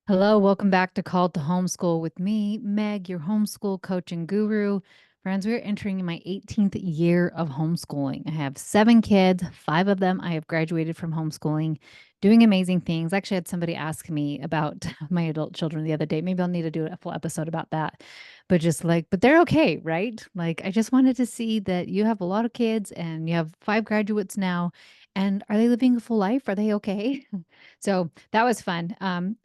Hello, welcome back to Called to Homeschool with me, Meg, your homeschool coach and guru. Friends, we're entering my 18th year of homeschooling. I have 7 kids, 5 of them I have graduated from homeschooling, doing amazing things. I actually had somebody ask me about my adult children the other day. Maybe I'll need to do a full episode about that. But they're okay, right? Like, I just wanted to see that you have a lot of kids and you have 5 graduates now. And are they living a full life? Are they okay? So that was fun.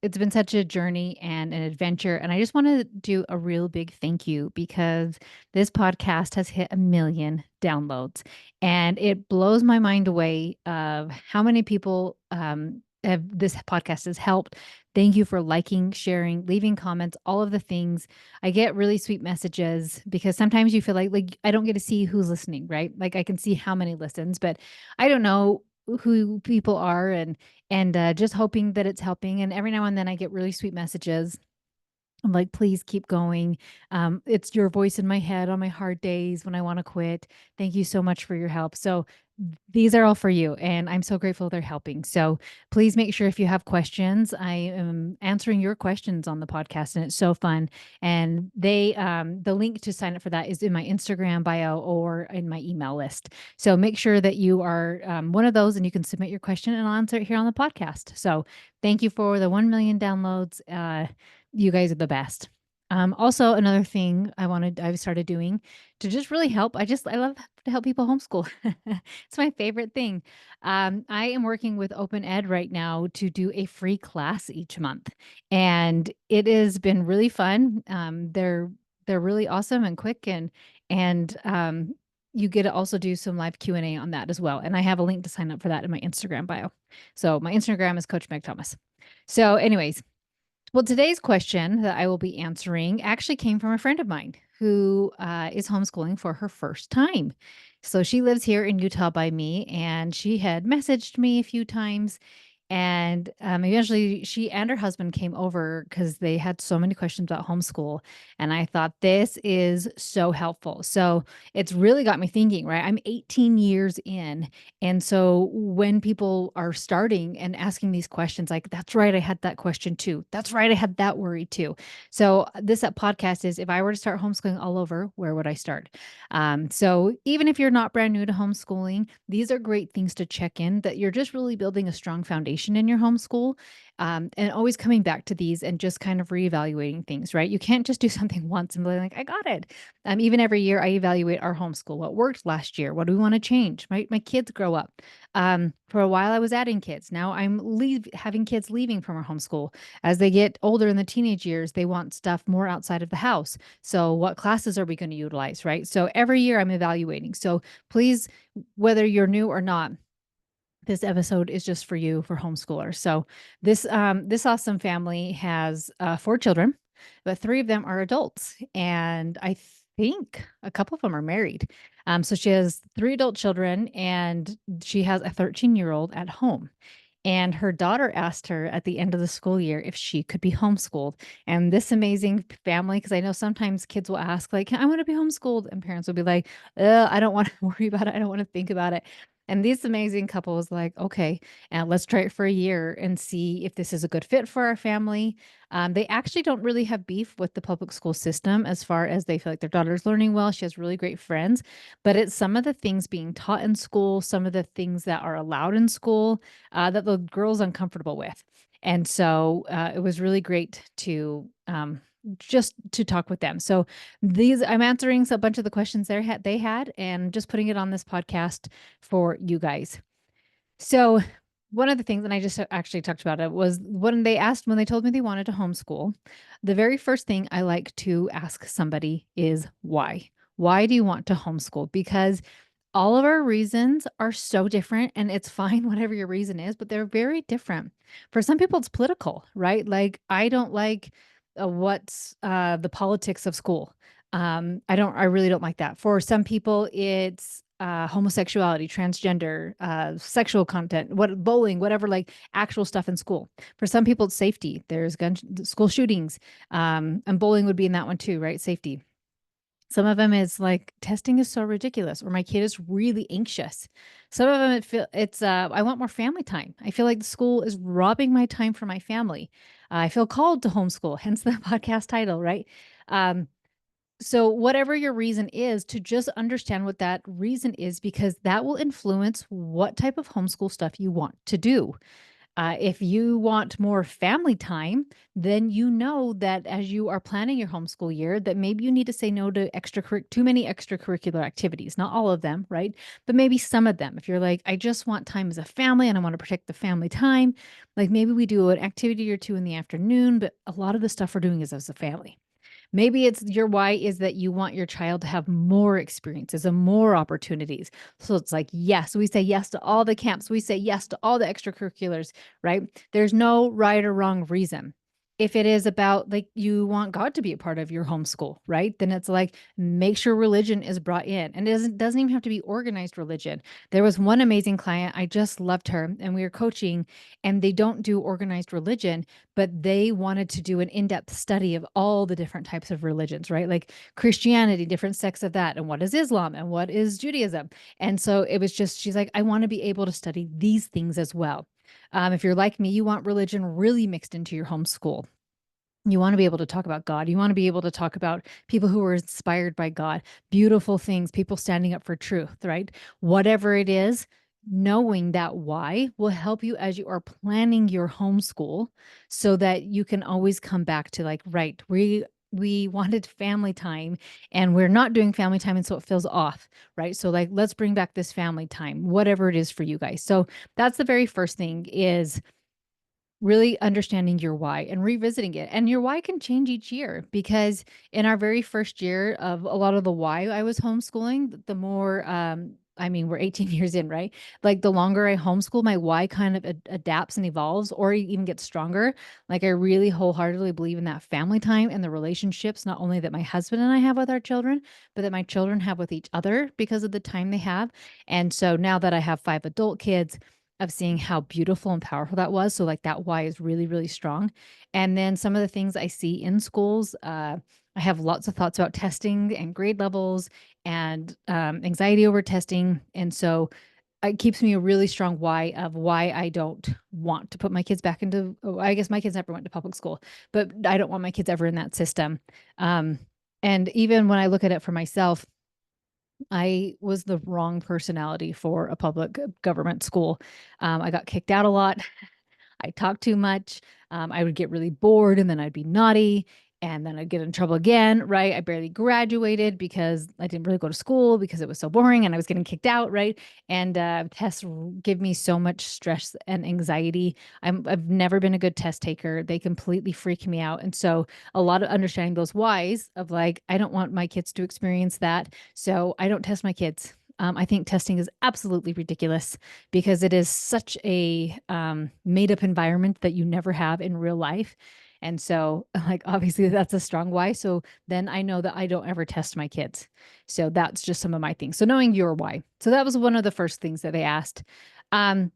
It's been such a journey and an adventure. And I just want to do a real big thank you because this podcast has hit 1 million downloads. And it blows my mind away of how many people have this podcast has helped. Thank you for liking, sharing, leaving comments, all of the things. I get really sweet messages because sometimes you feel like I don't get to see who's listening, right? Like I can see how many listens, but I don't know who people are and just hoping that it's helping. And every now and then I get really sweet messages. I'm like, please keep going. It's your voice in my head on my hard days when I want to quit. Thank you so much for your help. So these are all for you, and I'm so grateful they're helping. So please make sure if you have questions, I am answering your questions on the podcast, and it's so fun. And the link to sign up for that is in my Instagram bio or in my email list. So make sure that you are one of those, and you can submit your question, and I'll answer it here on the podcast. So thank you for the 1 million downloads. You guys are the best. Also, another thing I've started doing to just really help. I love to help people homeschool. It's my favorite thing. I am working with Open Ed right now to do a free class each month, and it has been really fun. They're really awesome and quick, and you get to also do some live Q&A on that as well. And I have a link to sign up for that in my Instagram bio. So my Instagram is Coach Meg Thomas. So, anyways, well, today's question that I will be answering actually came from a friend of mine who is homeschooling for her first time. So she lives here in Utah by me, and she had messaged me a few times and eventually, she and her husband came over because they had so many questions about homeschool. And I thought this is so helpful. So it's really got me thinking, right? I'm 18 years in. And so when people are starting and asking these questions, like, that's right, I had that question too. That's right, I had that worry too. So this podcast is if I were to start homeschooling all over, where would I start? So even if you're not brand new to homeschooling, these are great things to check in that you're just really building a strong foundation in your homeschool, and always coming back to these and just kind of reevaluating things, right? You can't just do something once and be like, I got it. Even every year I evaluate our homeschool. What worked last year? What do we want to change? My kids grow up. For a while I was adding kids. Now having kids leaving from our homeschool. As they get older in the teenage years, they want stuff more outside of the house. So what classes are we going to utilize, right? So every year I'm evaluating. So please, whether you're new or not, this episode is just for you for homeschoolers. So this awesome family has 4 children, but 3 of them are adults, and I think a couple of them are married. So she has 3 adult children, and she has a 13-year-old at home. And her daughter asked her at the end of the school year if she could be homeschooled. And this amazing family, because I know sometimes kids will ask, like, I want to be homeschooled. And parents will be like, I don't want to worry about it. I don't want to think about it. And this amazing couple was like, okay, and let's try it for a year and see if this is a good fit for our family. They actually don't really have beef with the public school system as far as they feel like their daughter's learning well. She has really great friends, but it's some of the things being taught in school, some of the things that are allowed in school that the girl's uncomfortable with. And so it was really great to just to talk with them. So I'm answering a bunch of the questions they had and just putting it on this podcast for you guys. So one of the things, and I just actually talked about it, was when they told me they wanted to homeschool, the very first thing I like to ask somebody is why? Why do you want to homeschool? Because all of our reasons are so different, and it's fine whatever your reason is, but they're very different. For some people, it's political, right? Like, I don't like what's the politics of school. I really don't like that. For some people, it's homosexuality, transgender, sexual content, bowling, whatever, like actual stuff in school. For some people, it's safety. There's school shootings, and bowling would be in that one too, right? Safety. Some of them is like testing is so ridiculous, or my kid is really anxious. Some of them it's I want more family time. I feel like the school is robbing my time for my family. I feel called to homeschool, hence the podcast title, right? Um, so whatever your reason is, to just understand what that reason is, because that will influence what type of homeschool stuff you want to do. If you want more family time, then you know that as you are planning your homeschool year, that maybe you need to say no to too many extracurricular activities. Not all of them, right? But maybe some of them. If you're like, I just want time as a family and I want to protect the family time, like maybe we do an activity or two in the afternoon, but a lot of the stuff we're doing is as a family. Maybe it's your why is that you want your child to have more experiences and more opportunities. So it's like, yes, we say yes to all the camps. We say yes to all the extracurriculars, right? There's no right or wrong reason. If it is about like you want God to be a part of your homeschool, right? Then it's like make sure religion is brought in. And it doesn't even have to be organized religion. There was one amazing client, I just loved her, and we were coaching, and they don't do organized religion, but they wanted to do an in-depth study of all the different types of religions, right? Like Christianity, different sects of that, and what is Islam and what is Judaism. And so it was just, she's like, I want to be able to study these things as well. If you're like me, you want religion really mixed into your homeschool. You want to be able to talk about God. You want to be able to talk about people who were inspired by God, beautiful things, people standing up for truth, right? Whatever it is, knowing that why will help you as you are planning your homeschool so that you can always come back to like, right, we wanted family time and we're not doing family time and so it feels off, right? So like let's bring back this family time, whatever it is for you guys. So that's the very first thing is really understanding your why and revisiting it. And your why can change each year because in our very first year of a lot of the why I was homeschooling, the more I mean, we're 18 years in, right? Like the longer I homeschool, my why kind of adapts and evolves or even gets stronger. Like I really wholeheartedly believe in that family time and the relationships, not only that my husband and I have with our children, but that my children have with each other because of the time they have. And so now that I have 5 adult kids, of seeing how beautiful and powerful that was. So like that why is really, really strong. And then some of the things I see in schools, I have lots of thoughts about testing and grade levels and anxiety over testing. And so it keeps me a really strong why of why I don't want to put my kids back into, oh, I guess my kids never went to public school, but I don't want my kids ever in that system. Um, and even when I look at it for myself, I was the wrong personality for a public government school. I got kicked out a lot. I talked too much. I would get really bored and then I'd be naughty and then I'd get in trouble again, right? I barely graduated because I didn't really go to school because it was so boring and I was getting kicked out, right? And tests give me so much stress and anxiety. I've never been a good test taker. They completely freak me out. And so a lot of understanding those whys of like, I don't want my kids to experience that. So I don't test my kids. I think testing is absolutely ridiculous because it is such a made up environment that you never have in real life. And so, like, obviously, that's a strong why. So then I know that I don't ever test my kids. So that's just some of my things. So knowing your why. So that was one of the first things that they asked. Um,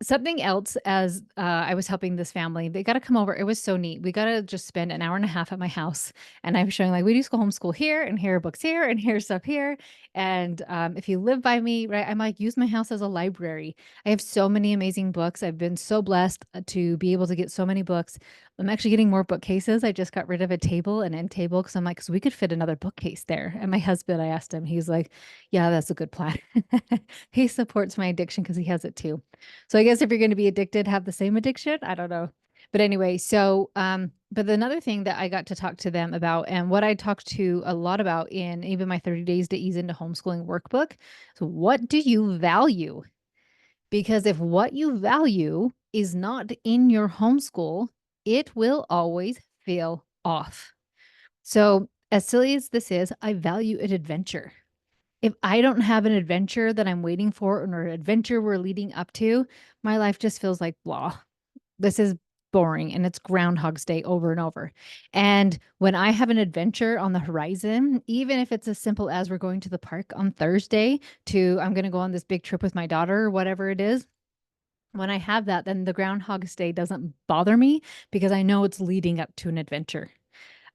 Something else as, I was helping this family, they gotta come over, it was so neat. We gotta just spend an hour and a half at my house, and I'm showing, like, we do school homeschool here, and here are books here, and here's stuff here, and, if you live by me, right, I'm like, use my house as a library. I have so many amazing books. I've been so blessed, to be able to get so many books. I'm actually getting more bookcases. I just got rid of a table, an end table, because 'cause I'm like, "'Cause we could fit another bookcase there." And my husband, I asked him, he's like, "Yeah, that's a good plan." He supports my addiction because he has it too. So I guess if you're going to be addicted, have the same addiction. I don't know. But anyway, so but another thing that I got to talk to them about and what I talked to a lot about in even my 30 days to ease into homeschooling workbook. So what do you value? Because if what you value is not in your homeschool, it will always feel off. So as silly as this is, I value an adventure. If I don't have an adventure that I'm waiting for or an adventure we're leading up to, my life just feels like blah. This is boring and it's Groundhog's Day over and over. And when I have an adventure on the horizon, even if it's as simple as we're going to the park on Thursday to I'm going to go on this big trip with my daughter or whatever it is, when I have that, then the Groundhog's Day doesn't bother me because I know it's leading up to an adventure.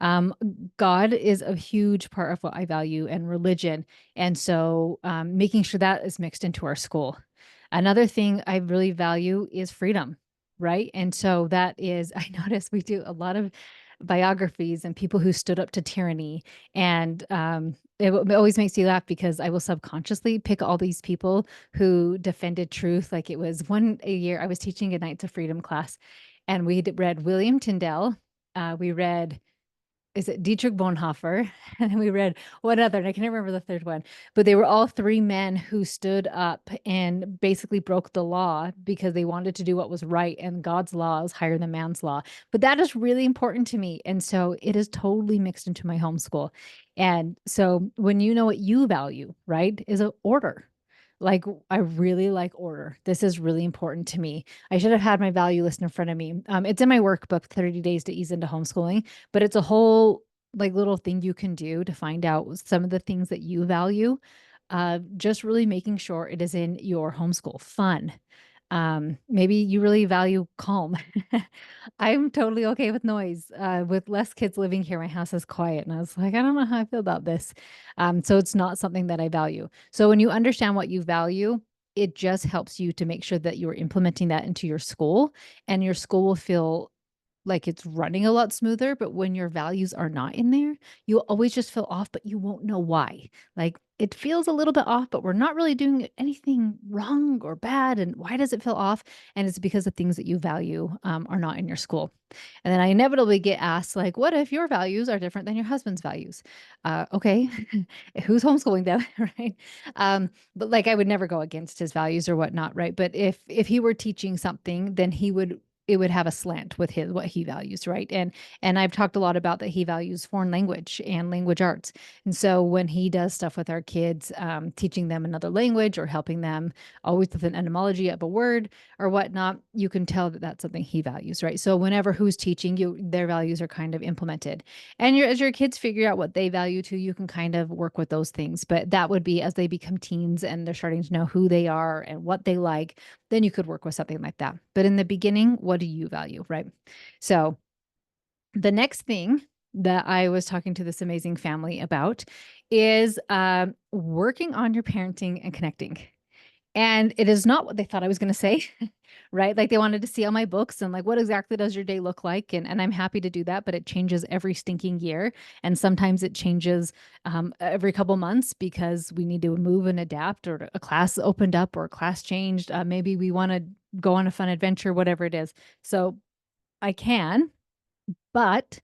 Um, God is a huge part of what I value and religion. And so making sure that is mixed into our school. Another thing I really value is freedom, right? And so that is, I notice we do a lot of biographies and people who stood up to tyranny. And it always makes me laugh because I will subconsciously pick all these people who defended truth. Like it was one a year, I was teaching a Nights of Freedom class, and we read William Tyndale. We read, is it Dietrich Bonhoeffer? And then we read one other, and I can't remember the third one, but they were all three men who stood up and basically broke the law because they wanted to do what was right, and God's law is higher than man's law. But that is really important to me. And so it is totally mixed into my homeschool. And so when you know what you value, right, is a order. Like I really like order. This is really important to me. I should have had my value list in front of me. It's in my workbook, 30 Days to Ease into Homeschooling, but it's a whole like little thing you can do to find out some of the things that you value. Just really making sure it is in your homeschool. Fun. Maybe you really value calm. I'm totally okay with noise. With less kids living here, my house is quiet. And I was like, I don't know how I feel about this. So it's not something that I value. So when you understand what you value, it just helps you to make sure that you're implementing that into your school, and your school will feel like it's running a lot smoother. But when your values are not in there, you'll always just feel off, but you won't know why. Like it feels a little bit off, but we're not really doing anything wrong or bad. And why does it feel off? And it's because the things that you value are not in your school. And then I inevitably get asked, like, what if your values are different than your husband's values? Okay, who's homeschooling them, right? But like, I would never go against his values or whatnot, right? But if he were teaching something, then he would it would have a slant with his what he values, right? And I've talked a lot about that he values foreign language and language arts. And so when he does stuff with our kids, teaching them another language or helping them always with an etymology of a word or whatnot, you can tell that that's something he values, right? So whenever who's teaching you, their values are kind of implemented. And as your kids figure out what they value too, you can kind of work with those things. But that would be as they become teens and they're starting to know who they are and what they like, then you could work with something like that. But in the beginning, what do you value, right? So the next thing that I was talking to this amazing family about is working on your parenting and connecting. And it is not what they thought I was going to say, right? Like they wanted to see all my books and like, what exactly does your day look like? And I'm happy to do that, but it changes every stinking year. And sometimes it changes every couple months because we need to move and adapt, or a class opened up or a class changed. Maybe we want to go on a fun adventure, whatever it is. So I can, but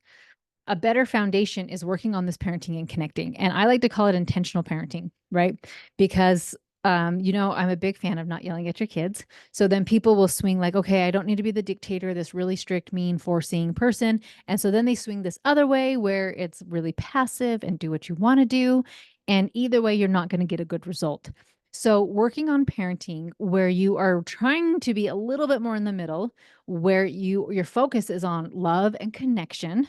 a better foundation is working on this parenting and connecting. And I like to call it intentional parenting, right? Because I'm a big fan of not yelling at your kids. So then people will swing like, okay, I don't need to be the dictator, this really strict, mean, forcing person. And so then they swing this other way where it's really passive and do what you want to do. And either way, you're not going to get a good result. So working on parenting where you are trying to be a little bit more in the middle, where your focus is on love and connection,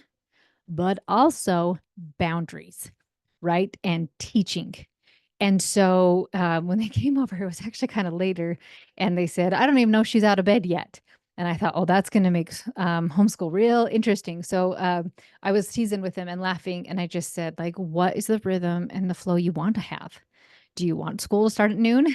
but also boundaries, right? And teaching. And so when they came over, it was actually kind of later, and they said, I don't even know if she's out of bed yet. And I thought, oh, that's going to make homeschool real interesting. So I was teasing with them and laughing. And I just said, like, what is the rhythm and the flow you want to have? Do you want school to start at noon?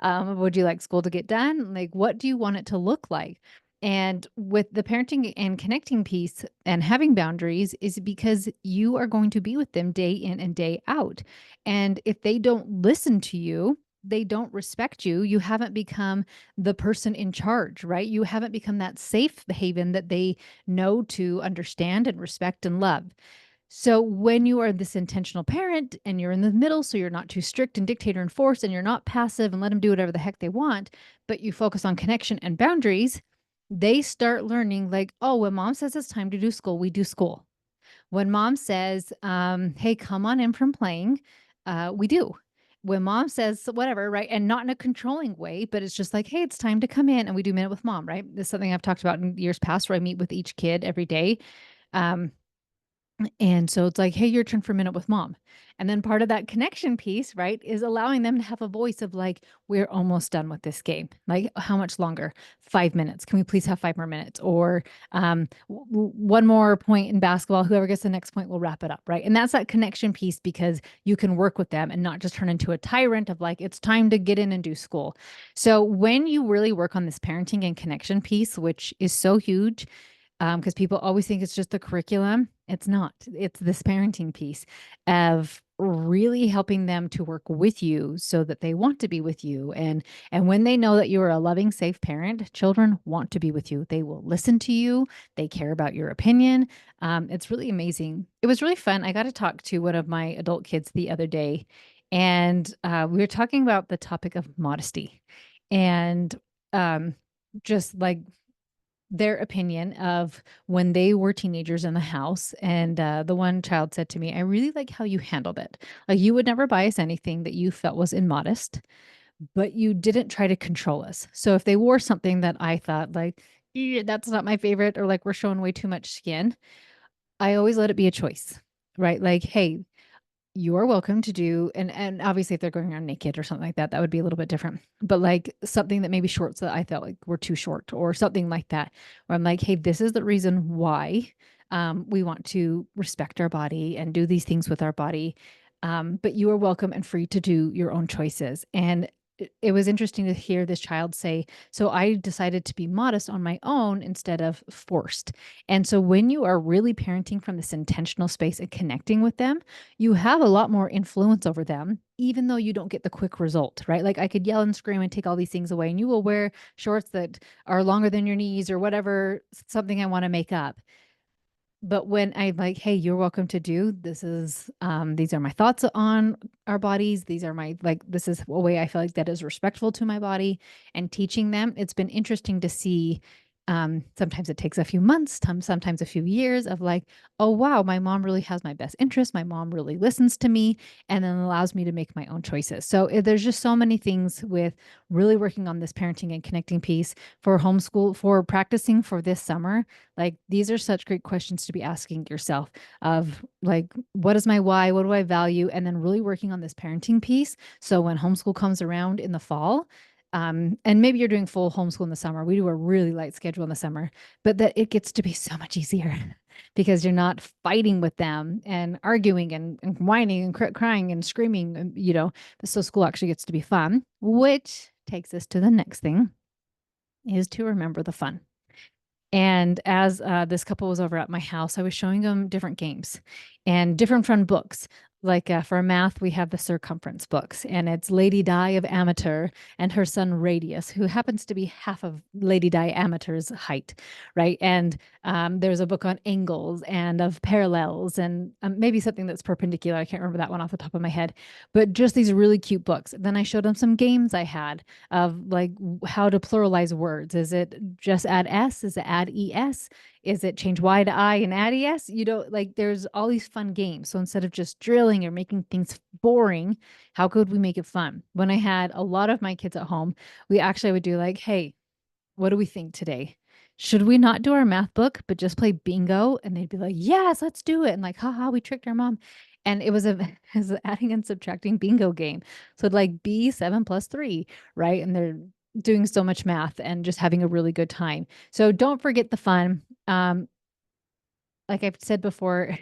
Would you like school to get done? Like, what do you want it to look like? And with the parenting and connecting piece and having boundaries is because you are going to be with them day in and day out. And if they don't listen to you, they don't respect you, you haven't become the person in charge, right? You haven't become that safe haven that they know to understand and respect and love. So when you are this intentional parent and you're in the middle, so you're not too strict and dictator and force, and you're not passive and let them do whatever the heck they want, but you focus on connection and boundaries, they start learning like, oh, when mom says it's time to do school, we do school. When mom says, hey, come on in from playing, we do. When mom says whatever, right? And not in a controlling way, but it's just like, hey, it's time to come in and we do minute with mom, right? This is something I've talked about in years past where I meet with each kid every day. Um, And so it's like, hey, your turn for a minute with mom. And then part of that connection piece, right, is allowing them to have a voice of like, we're almost done with this game. Like, how much longer? 5 minutes. Can we please have 5 more minutes? Or one more point in basketball. Whoever gets the next point will wrap it up, right? And that's that connection piece because you can work with them and not just turn into a tyrant of like, it's time to get in and do school. So when you really work on this parenting and connection piece, which is so huge, because people always think it's just the curriculum. It's not. It's this parenting piece of really helping them to work with you so that they want to be with you. And when they know that you are a loving, safe parent, children want to be with you. They will listen to you. They care about your opinion. It's really amazing. It was really fun. I got to talk to one of my adult kids the other day, and we were talking about the topic of modesty and um, just like their opinion of when they were teenagers in the house. And the one child said to me, I really like how you handled it. Like you would never buy us anything that you felt was immodest, but you didn't try to control us. So if they wore something that I thought like, that's not my favorite, or like we're showing way too much skin, I always let it be a choice, right? Like, hey, you are welcome to do, and obviously if they're going around naked or something like that, that would be a little bit different. But like something that maybe shorts that I felt like were too short or something like that, where I'm like, hey, this is the reason why we want to respect our body and do these things with our body. But you are welcome and free to do your own choices. And it was interesting to hear this child say, so I decided to be modest on my own instead of forced. And so when you are really parenting from this intentional space and connecting with them, you have a lot more influence over them, even though you don't get the quick result, right? Like I could yell and scream and take all these things away, and you will wear shorts that are longer than your knees or whatever, something I want to make up. But when I'm like, hey, you're welcome to do this is these are my thoughts on our bodies. These are my like this is a way I feel like that is respectful to my body and teaching them. It's been interesting to see. Sometimes it takes a few months, sometimes a few years of like, oh wow, my mom really has my best interest. My mom really listens to me and then allows me to make my own choices. So there's just so many things with really working on this parenting and connecting piece for homeschool, for practicing for this summer. Like these are such great questions to be asking yourself of like, what is my why? What do I value? And then really working on this parenting piece. So when homeschool comes around in the fall, and maybe you're doing full homeschool in the summer. We do a really light schedule in the summer, but that it gets to be so much easier because you're not fighting with them and arguing and whining and crying and screaming, so school actually gets to be fun, which takes us to the next thing is to remember the fun. And as this couple was over at my house, I was showing them different games and different fun books. Like for math, we have the circumference books, and it's Lady Di of Amateur and her son Radius, who happens to be half of Lady Di Amateur's height, right? And there's a book on angles and of parallels, and maybe something that's perpendicular. I can't remember that one off the top of my head, but just these really cute books. Then I showed them some games I had of like how to pluralize words. Is it just add S? Is it add ES? Is it change Y to I and add ES? Like there's all these fun games. So instead of just drilling or making things boring, how could we make it fun? When I had a lot of my kids at home, we actually would do like, hey, what do we think today? Should we not do our math book, but just play bingo? And they'd be like, yes, let's do it. And like, haha, we tricked our mom. And it was it was an adding and subtracting bingo game. So it'd like be 7 plus 3, right? And they're doing so much math and just having a really good time. So don't forget the fun. Like I've said before,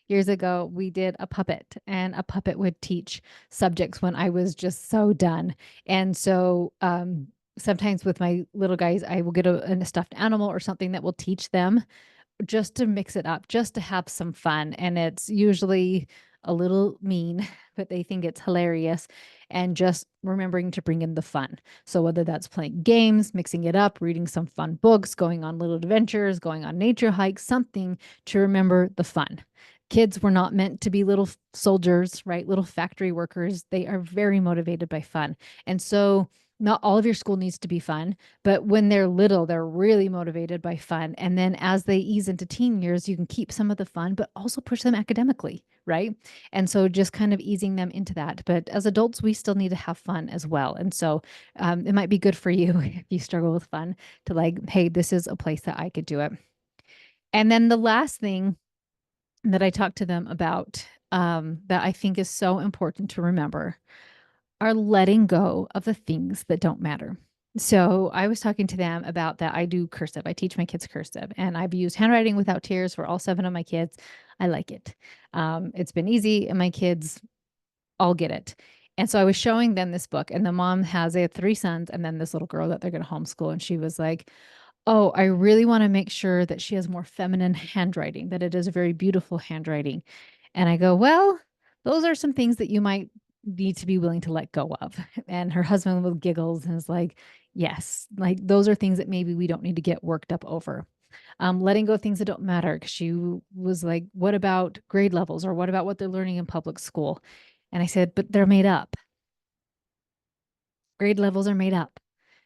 years ago, we did a puppet, and a puppet would teach subjects when I was just so done. And so sometimes with my little guys, I will get a stuffed animal or something that will teach them just to mix it up, just to have some fun. And it's usually a little mean, but they think it's hilarious. And just remembering to bring in the fun. So whether that's playing games, mixing it up, reading some fun books, going on little adventures, going on nature hikes, something to remember the fun. Kids were not meant to be little soldiers, right? Little factory workers. They are very motivated by fun. And so not all of your school needs to be fun, but when they're little, they're really motivated by fun. And then as they ease into teen years, you can keep some of the fun, but also push them academically, right? And so just kind of easing them into that. But as adults, we still need to have fun as well. And so it might be good for you if you struggle with fun to like, hey, this is a place that I could do it. And then the last thing that I talk to them about, that I think is so important to remember are letting go of the things that don't matter. So I was talking to them about that. I do cursive. I teach my kids cursive, and I've used handwriting without tears for all seven of my kids. I like it. It's been easy, and my kids all get it. And so I was showing them this book, and the mom has they have three sons, and then this little girl that they're going to homeschool, and she was like, "Oh, I really want to make sure that she has more feminine handwriting, that it is a very beautiful handwriting." And I go, "Well, those are some things that you might need to be willing to let go of." And her husband will giggles and is like, "Yes, like those are things that maybe we don't need to get worked up over." Letting go of things that don't matter. Because she was like, "What about grade levels, or what about what they're learning in public school?" And I said, "But they're made up. Grade levels are made up.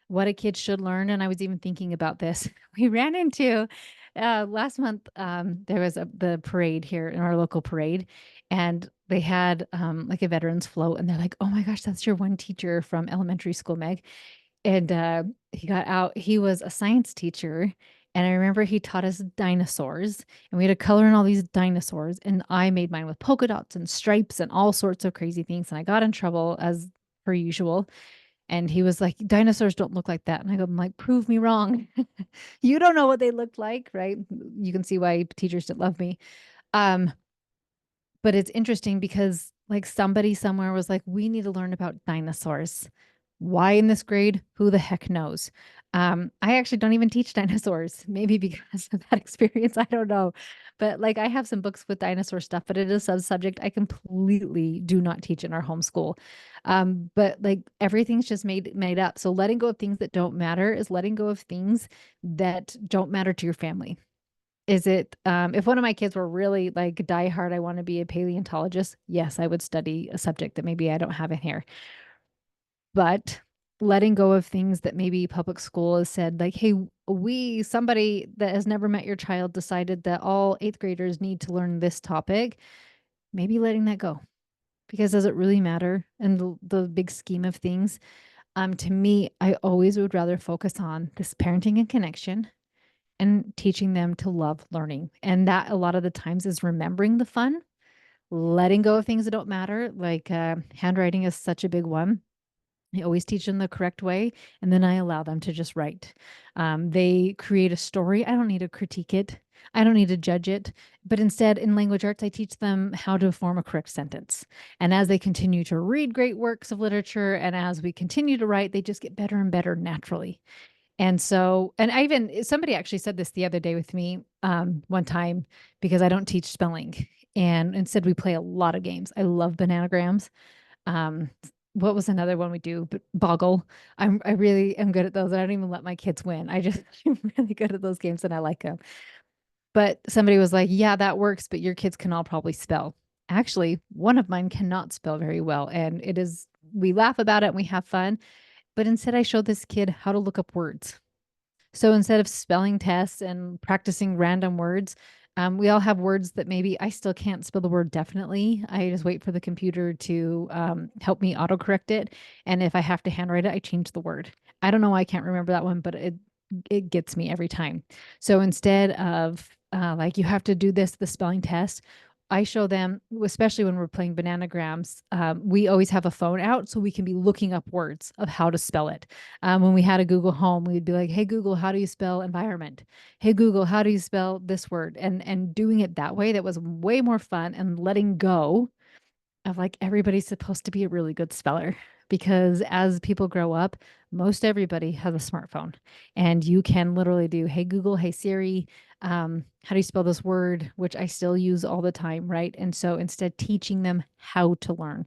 What a kid should learn." And I was even thinking about this. We ran into last month. There was the parade here in our local parade, and they had like a veterans float, and they're like, "Oh my gosh, that's your one teacher from elementary school, Meg." And he got out. He was a science teacher, and I remember he taught us dinosaurs, and we had to color in all these dinosaurs. And I made mine with polka dots and stripes and all sorts of crazy things. And I got in trouble as per usual. And he was like, "Dinosaurs don't look like that." And I'm like, "Prove me wrong." You don't know what they looked like, right? You can see why teachers didn't love me. Um, but it's interesting because like somebody somewhere was like, "We need to learn about dinosaurs." Why in this grade? Who the heck knows? I actually don't even teach dinosaurs, maybe because of that experience. I don't know. But like I have some books with dinosaur stuff, but it is a subject I completely do not teach in our homeschool. But like everything's just made up. So letting go of things that don't matter is letting go of things that don't matter to your family. Is it if one of my kids were really like die hard, I want to be a paleontologist, yes, I would study a subject that maybe I don't have in here. But letting go of things that maybe public school has said, like, "Hey, somebody that has never met your child decided that all eighth graders need to learn this topic," maybe letting that go. Because does it really matter in the big scheme of things? To me, I always would rather focus on this parenting and connection and teaching them to love learning. And that a lot of the times is remembering the fun, letting go of things that don't matter. Like handwriting is such a big one. I always teach them the correct way, and then I allow them to just write. They create a story. I don't need to critique it. I don't need to judge it. But instead, in language arts, I teach them how to form a correct sentence. And as they continue to read great works of literature and as we continue to write, they just get better and better naturally. And so, and I even, somebody actually said this the other day with me one time because I don't teach spelling. And instead, we play a lot of games. I love bananagrams. Um, what was another one we do? Boggle. I really am good at those. I don't even let my kids win. I just I'm really good at those games and I like them. But somebody was like, "Yeah, that works, but your kids can all probably spell." Actually, one of mine cannot spell very well, and it is we laugh about it and we have fun. But instead, I showed this kid how to look up words. So instead of spelling tests and practicing random words, we all have words that maybe I still can't spell the word definitely. I just wait for the computer to help me autocorrect it. And if I have to handwrite it, I change the word. I don't know why I can't remember that one, but it gets me every time. So instead of like you have to do this, the spelling test, I show them, especially when we're playing bananagrams, we always have a phone out so we can be looking up words of how to spell it. When we had a Google Home, we'd be like, "Hey Google, how do you spell environment? Hey Google, how do you spell this word?" And doing it that way, that was way more fun and letting go of like everybody's supposed to be a really good speller because as people grow up, most everybody has a smartphone and you can literally do, "Hey Google, hey Siri, how do you spell this word?" Which I still use all the time, right? And so instead, teaching them how to learn,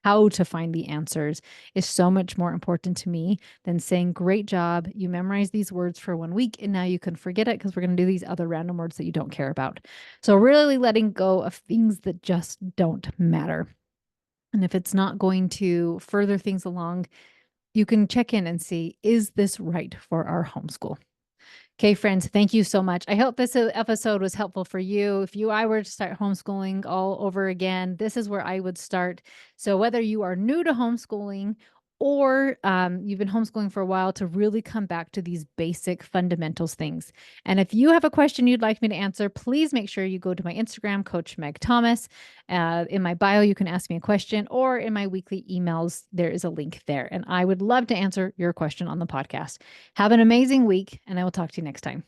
how to find the answers is so much more important to me than saying, "Great job, you memorized these words for 1 week and now you can forget it because we're going to do these other random words that you don't care about." So really letting go of things that just don't matter. And if it's not going to further things along, you can check in and see, is this right for our homeschool? Okay, friends, thank you so much. I hope this episode was helpful for you. If I were to start homeschooling all over again, this is where I would start. So whether you are new to homeschooling or you've been homeschooling for a while, to really come back to these basic fundamentals things. And if you have a question you'd like me to answer, please make sure you go to my Instagram, Coach Meg Thomas. In my bio, you can ask me a question, or in my weekly emails, there is a link there. And I would love to answer your question on the podcast. Have an amazing week, and I will talk to you next time.